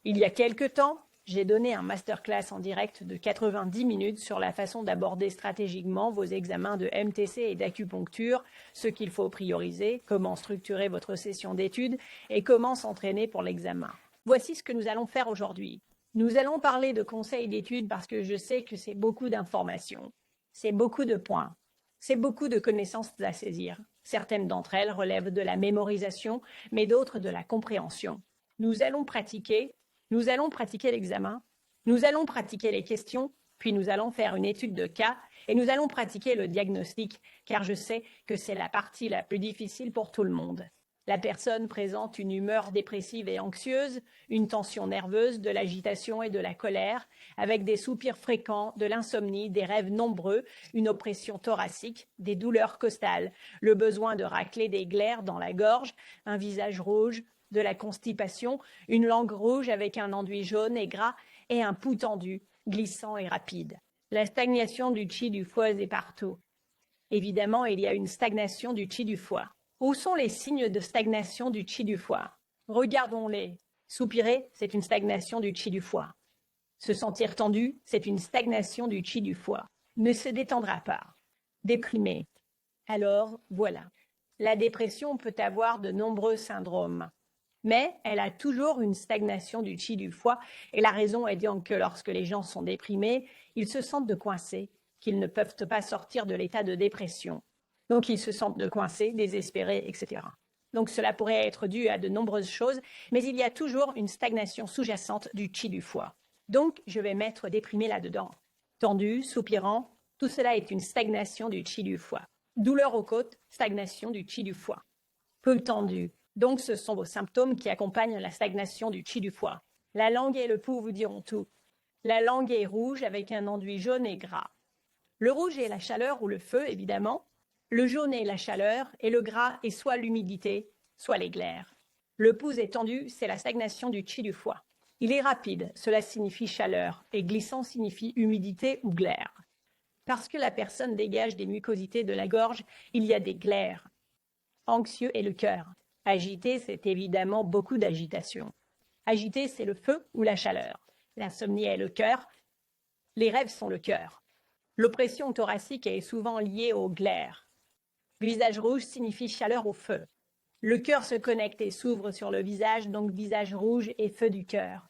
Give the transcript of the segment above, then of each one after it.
Il y a quelque temps, j'ai donné un masterclass en direct de 90 minutes sur la façon d'aborder stratégiquement vos examens de MTC et d'acupuncture, ce qu'il faut prioriser, comment structurer votre session d'études et comment s'entraîner pour l'examen. Voici ce que nous allons faire aujourd'hui. Nous allons parler de conseils d'études parce que je sais que c'est beaucoup d'informations, c'est beaucoup de points, c'est beaucoup de connaissances à saisir. Certaines d'entre elles relèvent de la mémorisation, mais d'autres de la compréhension. Nous allons pratiquer l'examen, nous allons pratiquer les questions, puis nous allons faire une étude de cas et nous allons pratiquer le diagnostic, car je sais que c'est la partie la plus difficile pour tout le monde. La personne présente une humeur dépressive et anxieuse, une tension nerveuse, de l'agitation et de la colère, avec des soupirs fréquents, de l'insomnie, des rêves nombreux, une oppression thoracique, des douleurs costales, le besoin de racler des glaires dans la gorge, un visage rouge, de la constipation, une langue rouge avec un enduit jaune et gras et un pouls tendu, glissant et rapide. La stagnation du qi du foie est partout. Évidemment, il y a une stagnation du qi du foie. Où sont les signes de stagnation du qi du foie? Regardons-les. Soupirer, c'est une stagnation du qi du foie. Se sentir tendu, c'est une stagnation du qi du foie. Ne se détendra pas. Déprimé. Alors, voilà. La dépression peut avoir de nombreux syndromes. Mais elle a toujours une stagnation du qi du foie, et la raison est donc que lorsque les gens sont déprimés, ils se sentent coincés, qu'ils ne peuvent pas sortir de l'état de dépression. Donc ils se sentent coincés, désespérés, etc. Donc cela pourrait être dû à de nombreuses choses, mais il y a toujours une stagnation sous-jacente du qi du foie. Donc je vais mettre déprimé là-dedans. Tendu, soupirant, tout cela est une stagnation du qi du foie. Douleur aux côtes, stagnation du qi du foie. Peu tendu. Donc, ce sont vos symptômes qui accompagnent la stagnation du qi du foie. La langue et le pouls vous diront tout. La langue est rouge avec un enduit jaune et gras. Le rouge est la chaleur ou le feu, évidemment. Le jaune est la chaleur et le gras est soit l'humidité, soit les glaires. Le pouls est tendu, c'est la stagnation du qi du foie. Il est rapide, cela signifie chaleur, et glissant signifie humidité ou glaire. Parce que la personne dégage des mucosités de la gorge, il y a des glaires. Anxieux est le cœur. Agité, c'est évidemment beaucoup d'agitation. Agité, c'est le feu ou la chaleur. L'insomnie est le cœur. Les rêves sont le cœur. L'oppression thoracique est souvent liée au glaire. Visage rouge signifie chaleur au feu. Le cœur se connecte et s'ouvre sur le visage, donc visage rouge et feu du cœur.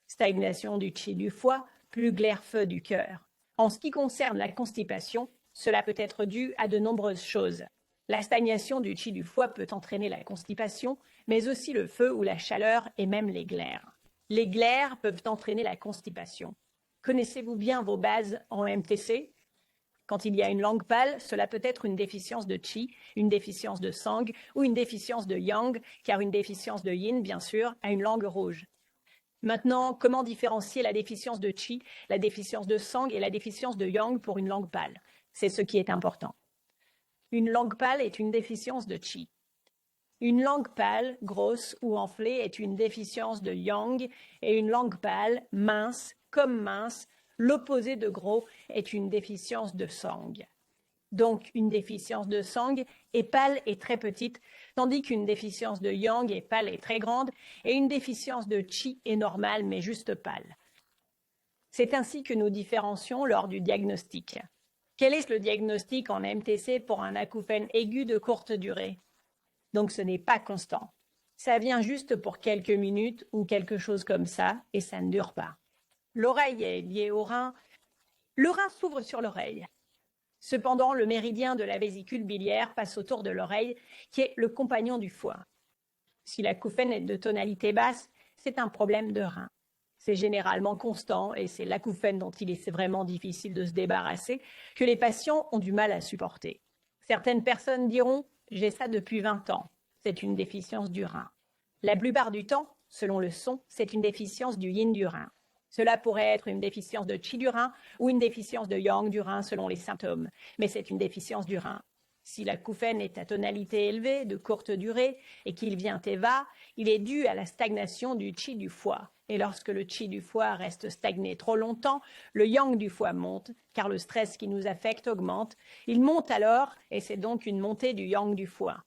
Stagnation du qi du foie, plus glaire feu du cœur. En ce qui concerne la constipation, cela peut être dû à de nombreuses choses. La stagnation du qi du foie peut entraîner la constipation, mais aussi le feu ou la chaleur et même les glaires. Les glaires peuvent entraîner la constipation. Connaissez-vous bien vos bases en MTC? Quand il y a une langue pâle, cela peut être une déficience de qi, une déficience de sang ou une déficience de yang, car une déficience de yin, bien sûr, a une langue rouge. Maintenant, comment différencier la déficience de qi, la déficience de sang et la déficience de yang pour une langue pâle? C'est ce qui est important. Une langue pâle est une déficience de qi. Une langue pâle, grosse ou enflée est une déficience de yang et une langue pâle, mince, comme mince, l'opposé de gros est une déficience de sang. Donc une déficience de sang est pâle et très petite, tandis qu'une déficience de yang est pâle et très grande et une déficience de qi est normale mais juste pâle. C'est ainsi que nous différencions lors du diagnostic. Quel est le diagnostic en MTC pour un acouphène aigu de courte durée? Donc ce n'est pas constant. Ça vient juste pour quelques minutes ou quelque chose comme ça et ça ne dure pas. L'oreille est liée au rein. Le rein s'ouvre sur l'oreille. Cependant, le méridien de la vésicule biliaire passe autour de l'oreille, qui est le compagnon du foie. Si l'acouphène est de tonalité basse, c'est un problème de rein. C'est généralement constant et c'est l'acouphène dont il est vraiment difficile de se débarrasser que les patients ont du mal à supporter. Certaines personnes diront « j'ai ça depuis 20 ans ». C'est une déficience du rein. La plupart du temps, selon le son, c'est une déficience du yin du rein. Cela pourrait être une déficience de qi du rein ou une déficience de yang du rein selon les symptômes, mais c'est une déficience du rein. Si l'acouphène est à tonalité élevée, de courte durée, et qu'il vient et va, il est dû à la stagnation du qi du foie. Et lorsque le qi du foie reste stagné trop longtemps, le yang du foie monte, car le stress qui nous affecte augmente. Il monte alors, et c'est donc une montée du yang du foie.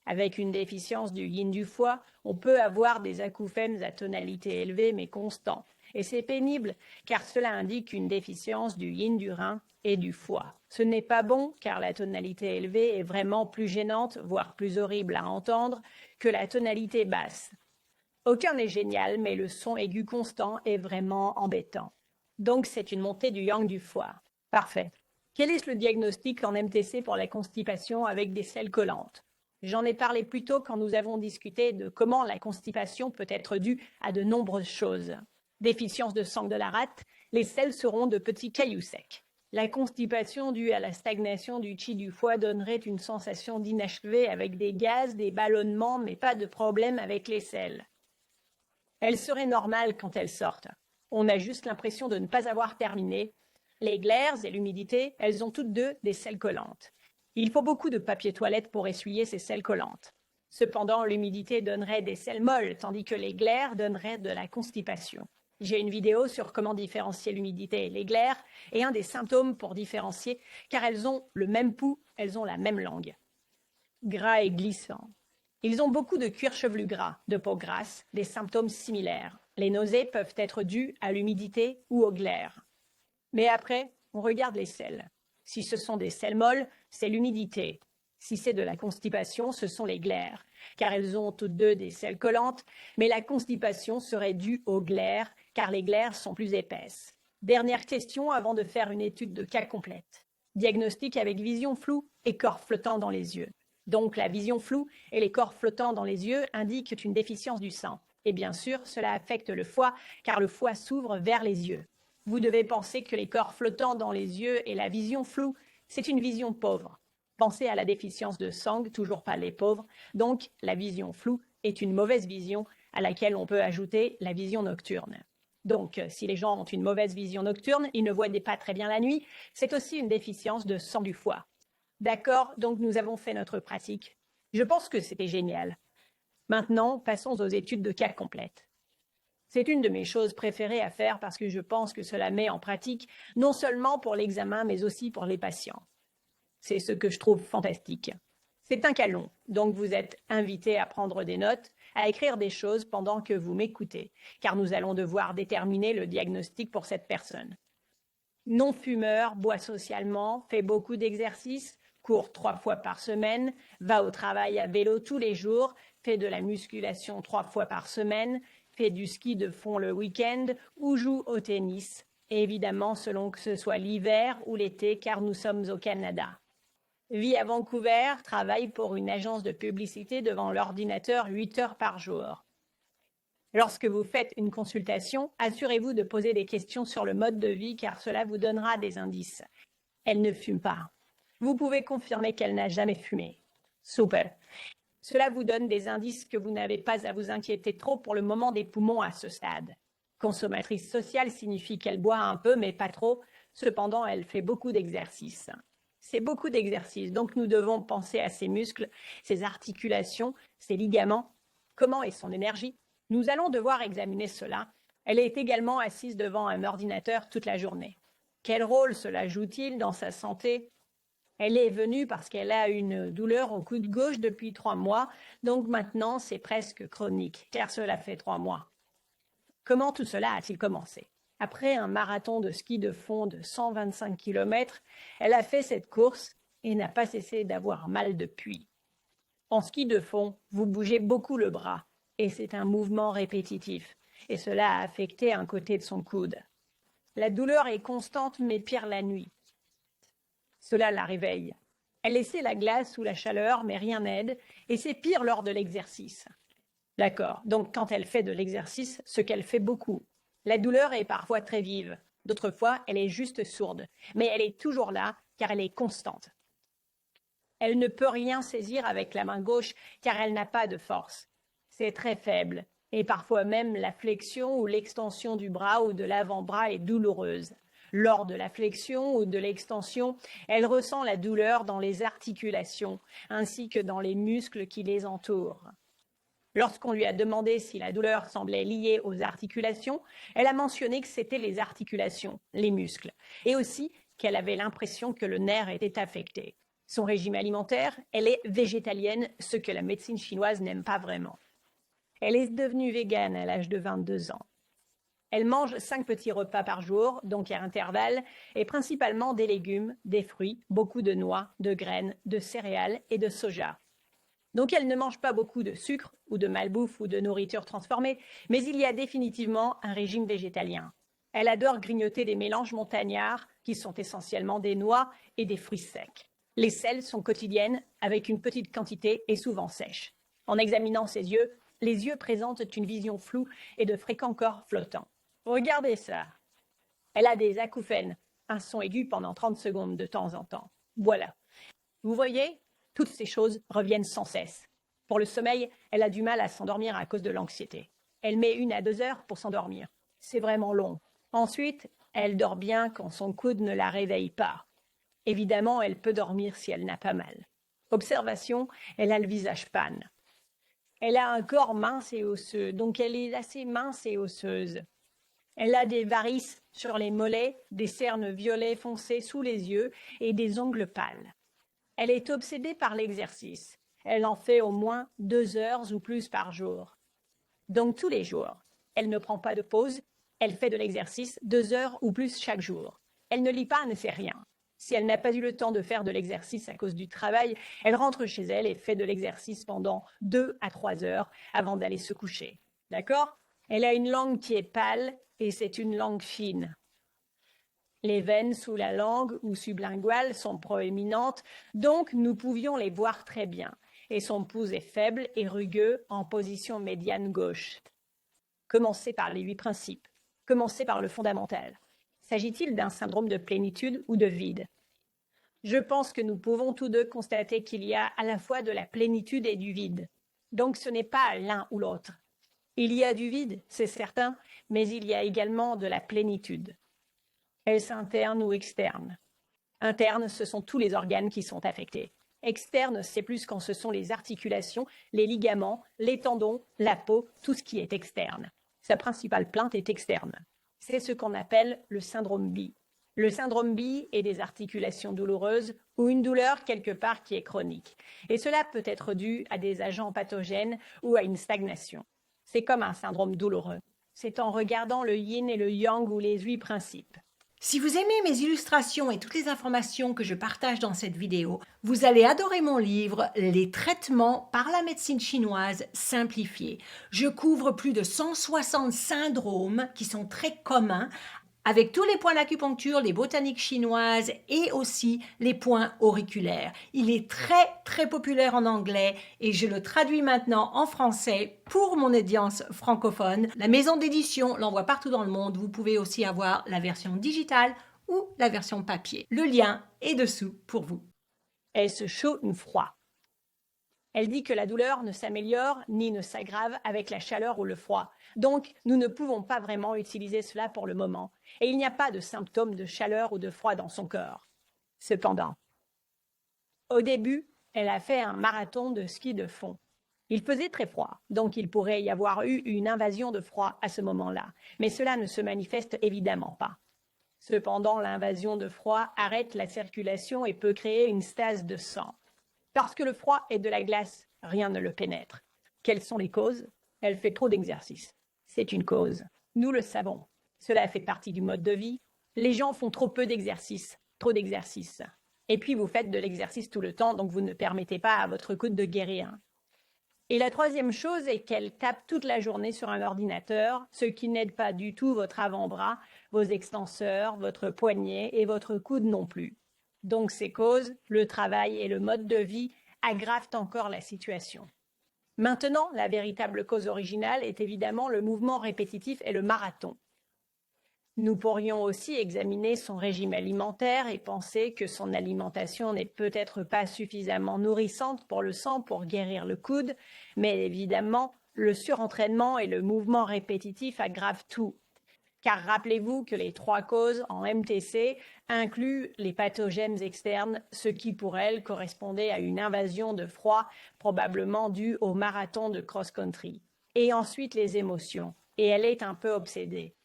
Avec une déficience du yin du foie, on peut avoir des acouphènes à tonalité élevée mais constants. Et c'est pénible, car cela indique une déficience du yin du rein et du foie. Ce n'est pas bon, car la tonalité élevée est vraiment plus gênante, voire plus horrible à entendre, que la tonalité basse. Aucun n'est génial, mais le son aigu constant est vraiment embêtant. Donc c'est une montée du yang du foie. Parfait. Quel est le diagnostic en MTC pour la constipation avec des selles collantes? J'en ai parlé plus tôt quand nous avons discuté de comment la constipation peut être due à de nombreuses choses. Déficience de sang de la rate, les selles seront de petits cailloux secs. La constipation due à la stagnation du qi du foie donnerait une sensation d'inachevé avec des gaz, des ballonnements, mais pas de problème avec les selles. Elles seraient normales quand elles sortent. On a juste l'impression de ne pas avoir terminé. Les glaires et l'humidité, elles ont toutes deux des selles collantes. Il faut beaucoup de papier toilette pour essuyer ces selles collantes. Cependant, l'humidité donnerait des selles molles, tandis que les glaires donneraient de la constipation. J'ai une vidéo sur comment différencier l'humidité et les glaires, et un des symptômes pour différencier, car elles ont le même pouls, elles ont la même langue. Gras et glissant. Ils ont beaucoup de cuir chevelu gras, de peau grasse, des symptômes similaires. Les nausées peuvent être dues à l'humidité ou aux glaires. Mais après, on regarde les selles. Si ce sont des selles molles, c'est l'humidité. Si c'est de la constipation, ce sont les glaires, car elles ont toutes deux des selles collantes, mais la constipation serait due aux glaires, car les glaires sont plus épaisses. Dernière question avant de faire une étude de cas complète. Diagnostic avec vision floue et corps flottant dans les yeux. Donc la vision floue et les corps flottants dans les yeux indiquent une déficience du sang. Et bien sûr, cela affecte le foie, car le foie s'ouvre vers les yeux. Vous devez penser que les corps flottants dans les yeux et la vision floue, c'est une vision pauvre. Pensez à la déficience de sang, toujours pas les pauvres. Donc, la vision floue est une mauvaise vision à laquelle on peut ajouter la vision nocturne. Donc, si les gens ont une mauvaise vision nocturne, ils ne voient pas très bien la nuit, c'est aussi une déficience de sang du foie. D'accord, donc nous avons fait notre pratique. Je pense que c'était génial. Maintenant, passons aux études de cas complètes. C'est une de mes choses préférées à faire parce que je pense que cela met en pratique non seulement pour l'examen, mais aussi pour les patients. C'est ce que je trouve fantastique. C'est un cas long, donc vous êtes invité à prendre des notes, à écrire des choses pendant que vous m'écoutez, car nous allons devoir déterminer le diagnostic pour cette personne. Non-fumeur, boit socialement, fait beaucoup d'exercices, court 3 fois par semaine, va au travail à vélo tous les jours, fait de la musculation 3 fois par semaine, fait du ski de fond le week-end ou joue au tennis, et évidemment selon que ce soit l'hiver ou l'été, car nous sommes au Canada. Vit à Vancouver, travaille pour une agence de publicité devant l'ordinateur 8 heures par jour. Lorsque vous faites une consultation, assurez-vous de poser des questions sur le mode de vie car cela vous donnera des indices. Elle ne fume pas. Vous pouvez confirmer qu'elle n'a jamais fumé. Super. Cela vous donne des indices que vous n'avez pas à vous inquiéter trop pour le moment des poumons à ce stade. Consommatrice sociale signifie qu'elle boit un peu mais pas trop. Cependant, elle fait beaucoup d'exercices. C'est beaucoup d'exercices, donc nous devons penser à ses muscles, ses articulations, ses ligaments. Comment est son énergie? Nous allons devoir examiner cela. Elle est également assise devant un ordinateur toute la journée. Quel rôle cela joue-t-il dans sa santé? Elle est venue parce qu'elle a une douleur au coude gauche depuis 3 mois, donc maintenant c'est presque chronique, car cela fait 3 mois. Comment tout cela a-t-il commencé? Après un marathon de ski de fond de 125 km, elle a fait cette course et n'a pas cessé d'avoir mal depuis. En ski de fond, vous bougez beaucoup le bras et c'est un mouvement répétitif et cela a affecté un côté de son coude. La douleur est constante mais pire la nuit. Cela la réveille. Elle essaie la glace ou la chaleur mais rien n'aide et c'est pire lors de l'exercice. D'accord, donc quand elle fait de l'exercice, ce qu'elle fait beaucoup. La douleur est parfois très vive, d'autres fois elle est juste sourde, mais elle est toujours là car elle est constante. Elle ne peut rien saisir avec la main gauche car elle n'a pas de force. C'est très faible et parfois même la flexion ou l'extension du bras ou de l'avant-bras est douloureuse. Lors de la flexion ou de l'extension, elle ressent la douleur dans les articulations ainsi que dans les muscles qui les entourent. Lorsqu'on lui a demandé si la douleur semblait liée aux articulations, elle a mentionné que c'était les articulations, les muscles, et aussi qu'elle avait l'impression que le nerf était affecté. Son régime alimentaire, elle est végétalienne, ce que la médecine chinoise n'aime pas vraiment. Elle est devenue végane à l'âge de 22 ans. Elle mange 5 petits repas par jour, donc à intervalles, et principalement des légumes, des fruits, beaucoup de noix, de graines, de céréales et de soja. Donc elle ne mange pas beaucoup de sucre ou de malbouffe ou de nourriture transformée, mais il y a définitivement un régime végétalien. Elle adore grignoter des mélanges montagnards, qui sont essentiellement des noix et des fruits secs. Les sels sont quotidiennes, avec une petite quantité et souvent sèches. En examinant ses yeux, les yeux présentent une vision floue et de fréquents corps flottants. Regardez ça. Elle a des acouphènes, un son aigu pendant 30 secondes de temps en temps. Voilà. Vous voyez, toutes ces choses reviennent sans cesse. Pour le sommeil, elle a du mal à s'endormir à cause de l'anxiété. Elle met 1 à 2 heures pour s'endormir. C'est vraiment long. Ensuite, elle dort bien quand son coude ne la réveille pas. Évidemment, elle peut dormir si elle n'a pas mal. Observation, elle a le visage pâle. Elle a un corps mince et osseux, donc elle est assez mince et osseuse. Elle a des varices sur les mollets, des cernes violet foncé sous les yeux et des ongles pâles. Elle est obsédée par l'exercice. Elle en fait au moins 2 heures ou plus par jour. Donc tous les jours. Elle ne prend pas de pause. Elle fait de l'exercice 2 heures ou plus chaque jour. Elle ne lit pas, ne fait rien. Si elle n'a pas eu le temps de faire de l'exercice à cause du travail, elle rentre chez elle et fait de l'exercice pendant 2 à 3 heures avant d'aller se coucher. D'accord? Elle a une langue qui est pâle et c'est une langue fine. Les veines sous la langue ou sublinguales sont proéminentes, donc nous pouvions les voir très bien. Et son pouce est faible et rugueux en position médiane gauche. Commencez par les 8 principes. Commencez par le fondamental. S'agit-il d'un syndrome de plénitude ou de vide? Je pense que nous pouvons tous deux constater qu'il y a à la fois de la plénitude et du vide. Donc ce n'est pas l'un ou l'autre. Il y a du vide, c'est certain, mais il y a également de la plénitude. Est-ce interne ou externe? Interne, ce sont tous les organes qui sont affectés. Externe, c'est plus quand ce sont les articulations, les ligaments, les tendons, la peau, tout ce qui est externe. Sa principale plainte est externe. C'est ce qu'on appelle le syndrome BI. Le syndrome BI est des articulations douloureuses ou une douleur quelque part qui est chronique. Et cela peut être dû à des agents pathogènes ou à une stagnation. C'est comme un syndrome douloureux. C'est en regardant le yin et le yang ou les 8 principes. Si vous aimez mes illustrations et toutes les informations que je partage dans cette vidéo, vous allez adorer mon livre « Les traitements par la médecine chinoise simplifiée ». Je couvre plus de 160 syndromes qui sont très communs avec tous les points d'acupuncture, les botaniques chinoises et aussi les points auriculaires. Il est très populaire en anglais et je le traduis maintenant en français pour mon audience francophone. La maison d'édition l'envoie partout dans le monde. Vous pouvez aussi avoir la version digitale ou la version papier. Le lien est dessous pour vous. Est-ce chaud ou froid? Elle dit que la douleur ne s'améliore ni ne s'aggrave avec la chaleur ou le froid. Donc, nous ne pouvons pas vraiment utiliser cela pour le moment. Et il n'y a pas de symptômes de chaleur ou de froid dans son corps. Cependant, au début, elle a fait un marathon de ski de fond. Il faisait très froid, donc il pourrait y avoir eu une invasion de froid à ce moment-là. Mais cela ne se manifeste évidemment pas. Cependant, l'invasion de froid arrête la circulation et peut créer une stase de sang. Parce que le froid est de la glace, rien ne le pénètre. Quelles sont les causes? Elle fait trop d'exercice. C'est une cause. Nous le savons. Cela fait partie du mode de vie. Les gens font trop peu d'exercice, trop d'exercice. Et puis vous faites de l'exercice tout le temps, donc vous ne permettez pas à votre coude de guérir. Et la troisième chose est qu'elle tape toute la journée sur un ordinateur, ce qui n'aide pas du tout votre avant-bras, vos extenseurs, votre poignet et votre coude non plus. Donc ces causes, le travail et le mode de vie aggravent encore la situation. Maintenant, la véritable cause originale est évidemment le mouvement répétitif et le marathon. Nous pourrions aussi examiner son régime alimentaire et penser que son alimentation n'est peut-être pas suffisamment nourrissante pour le sang pour guérir le coude, mais évidemment, le surentraînement et le mouvement répétitif aggravent tout. Car rappelez-vous que les 3 causes en MTC incluent les pathogènes externes, ce qui pour elle correspondait à une invasion de froid probablement due au marathon de cross-country. Et ensuite les émotions. Et elle est un peu obsédée.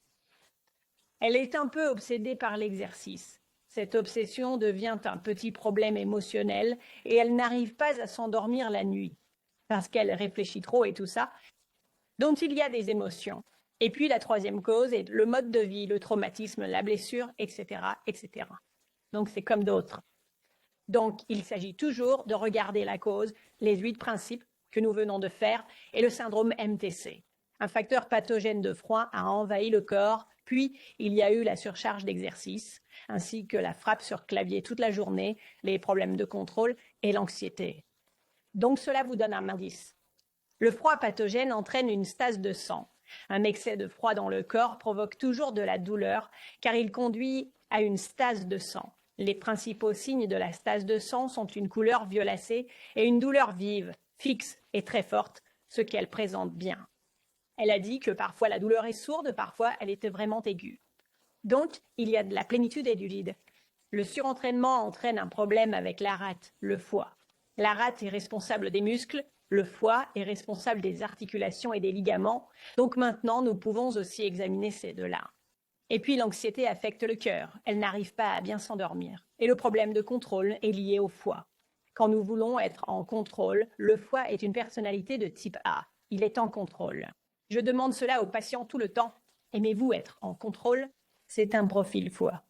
Elle est un peu obsédée par l'exercice. Cette obsession devient un petit problème émotionnel et elle n'arrive pas à s'endormir la nuit parce qu'elle réfléchit trop et tout ça, dont il y a des émotions. Et puis la troisième cause est le mode de vie, le traumatisme, la blessure, etc., etc. Donc c'est comme d'autres. Donc il s'agit toujours de regarder la cause, les 8 principes que nous venons de faire et le syndrome MTC. Un facteur pathogène de froid a envahi le corps, puis il y a eu la surcharge d'exercice, ainsi que la frappe sur clavier toute la journée, les problèmes de contrôle et l'anxiété. Donc cela vous donne un indice. Le froid pathogène entraîne une stase de sang. Un excès de froid dans le corps provoque toujours de la douleur car il conduit à une stase de sang. Les principaux signes de la stase de sang sont une couleur violacée et une douleur vive, fixe et très forte, ce qu'elle présente bien. Elle a dit que parfois la douleur est sourde, parfois elle était vraiment aiguë. Donc, il y a de la plénitude et du vide. Le surentraînement entraîne un problème avec la rate, le foie. La rate est responsable des muscles, le foie est responsable des articulations et des ligaments. Donc maintenant, nous pouvons aussi examiner ces deux-là. Et puis l'anxiété affecte le cœur. Elle n'arrive pas à bien s'endormir. Et le problème de contrôle est lié au foie. Quand nous voulons être en contrôle, le foie est une personnalité de type A. Il est en contrôle. Je demande cela aux patients tout le temps. Aimez-vous être en contrôle? C'est un profil foie.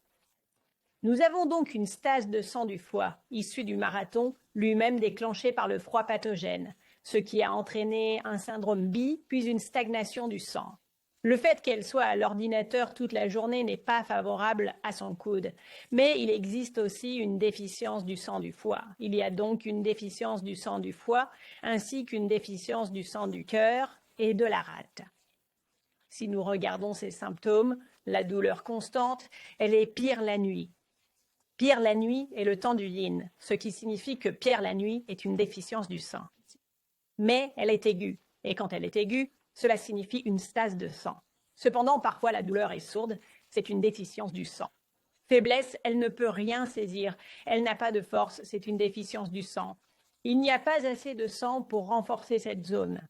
Nous avons donc une stase de sang du foie, issue du marathon, lui-même déclenché par le froid pathogène, ce qui a entraîné un syndrome B, puis une stagnation du sang. Le fait qu'elle soit à l'ordinateur toute la journée n'est pas favorable à son coude, mais il existe aussi une déficience du sang du foie. Il y a donc une déficience du sang du foie, ainsi qu'une déficience du sang du cœur et de la rate. Si nous regardons ces symptômes, la douleur constante, elle est pire la nuit. Pire la nuit est le temps du yin, ce qui signifie que pire la nuit est une déficience du sang. Mais elle est aiguë, et quand elle est aiguë, cela signifie une stase de sang. Cependant, parfois la douleur est sourde, c'est une déficience du sang. Faiblesse, elle ne peut rien saisir, elle n'a pas de force, c'est une déficience du sang. Il n'y a pas assez de sang pour renforcer cette zone.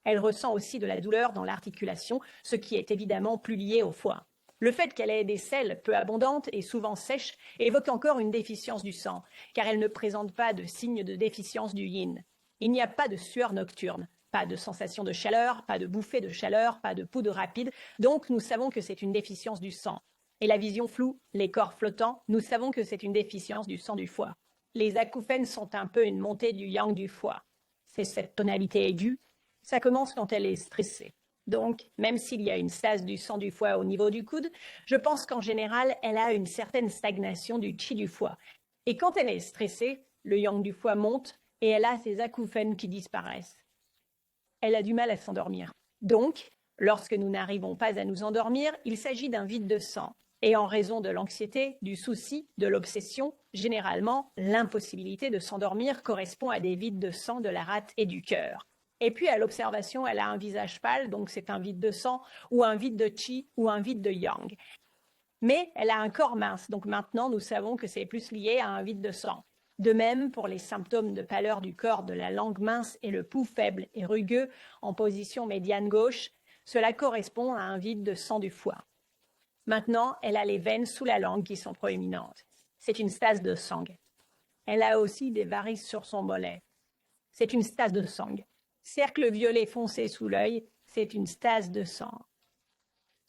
Elle ressent aussi de la douleur dans l'articulation, ce qui est évidemment plus lié au foie. Le fait qu'elle ait des selles peu abondantes et souvent sèches évoque encore une déficience du sang, car elle ne présente pas de signe de déficience du yin. Il n'y a pas de sueur nocturne, pas de sensation de chaleur, pas de bouffée de chaleur, pas de poudre rapide, donc nous savons que c'est une déficience du sang. Et la vision floue, les corps flottants, nous savons que c'est une déficience du sang du foie. Les acouphènes sont un peu une montée du yang du foie. C'est cette tonalité aiguë, ça commence quand elle est stressée. Donc, même s'il y a une stase du sang du foie au niveau du coude, je pense qu'en général, elle a une certaine stagnation du qi du foie. Et quand elle est stressée, le yang du foie monte et elle a ses acouphènes qui disparaissent. Elle a du mal à s'endormir. Donc, lorsque nous n'arrivons pas à nous endormir, il s'agit d'un vide de sang. Et en raison de l'anxiété, du souci, de l'obsession, généralement, l'impossibilité de s'endormir correspond à des vides de sang de la rate et du cœur. Et puis, à l'observation, elle a un visage pâle, donc c'est un vide de sang, ou un vide de qi, ou un vide de yang. Mais elle a un corps mince, donc maintenant, nous savons que c'est plus lié à un vide de sang. De même, pour les symptômes de pâleur du corps, de la langue mince et le pouls faible et rugueux en position médiane gauche, cela correspond à un vide de sang du foie. Maintenant, elle a les veines sous la langue qui sont proéminentes. C'est une stase de sang. Elle a aussi des varices sur son mollet. C'est une stase de sang. Cercle violet foncé sous l'œil, c'est une stase de sang.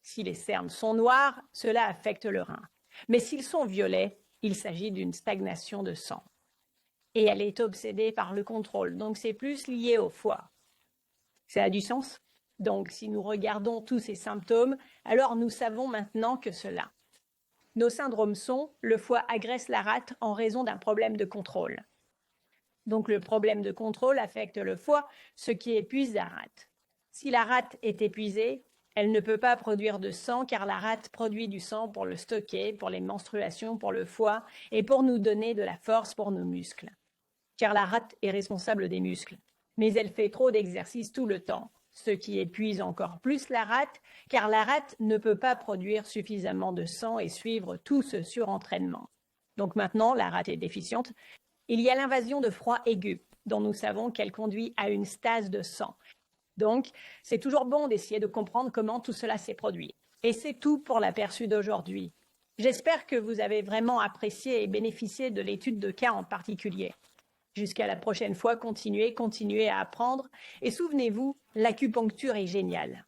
Si les cernes sont noires, cela affecte le rein. Mais s'ils sont violets, il s'agit d'une stagnation de sang. Et elle est obsédée par le contrôle, donc c'est plus lié au foie. Ça a du sens? Donc si nous regardons tous ces symptômes, alors nous savons maintenant que cela. Nos syndromes sont: le foie agresse la rate en raison d'un problème de contrôle. Donc le problème de contrôle affecte le foie, ce qui épuise la rate. Si la rate est épuisée, elle ne peut pas produire de sang car la rate produit du sang pour le stocker, pour les menstruations, pour le foie et pour nous donner de la force pour nos muscles. Car la rate est responsable des muscles. Mais elle fait trop d'exercices tout le temps, ce qui épuise encore plus la rate car la rate ne peut pas produire suffisamment de sang et suivre tout ce surentraînement. Donc maintenant, la rate est déficiente. Il y a l'invasion de froid aigu, dont nous savons qu'elle conduit à une stase de sang. Donc, c'est toujours bon d'essayer de comprendre comment tout cela s'est produit. Et c'est tout pour l'aperçu d'aujourd'hui. J'espère que vous avez vraiment apprécié et bénéficié de l'étude de cas en particulier. Jusqu'à la prochaine fois, continuez à apprendre et souvenez-vous, l'acupuncture est géniale.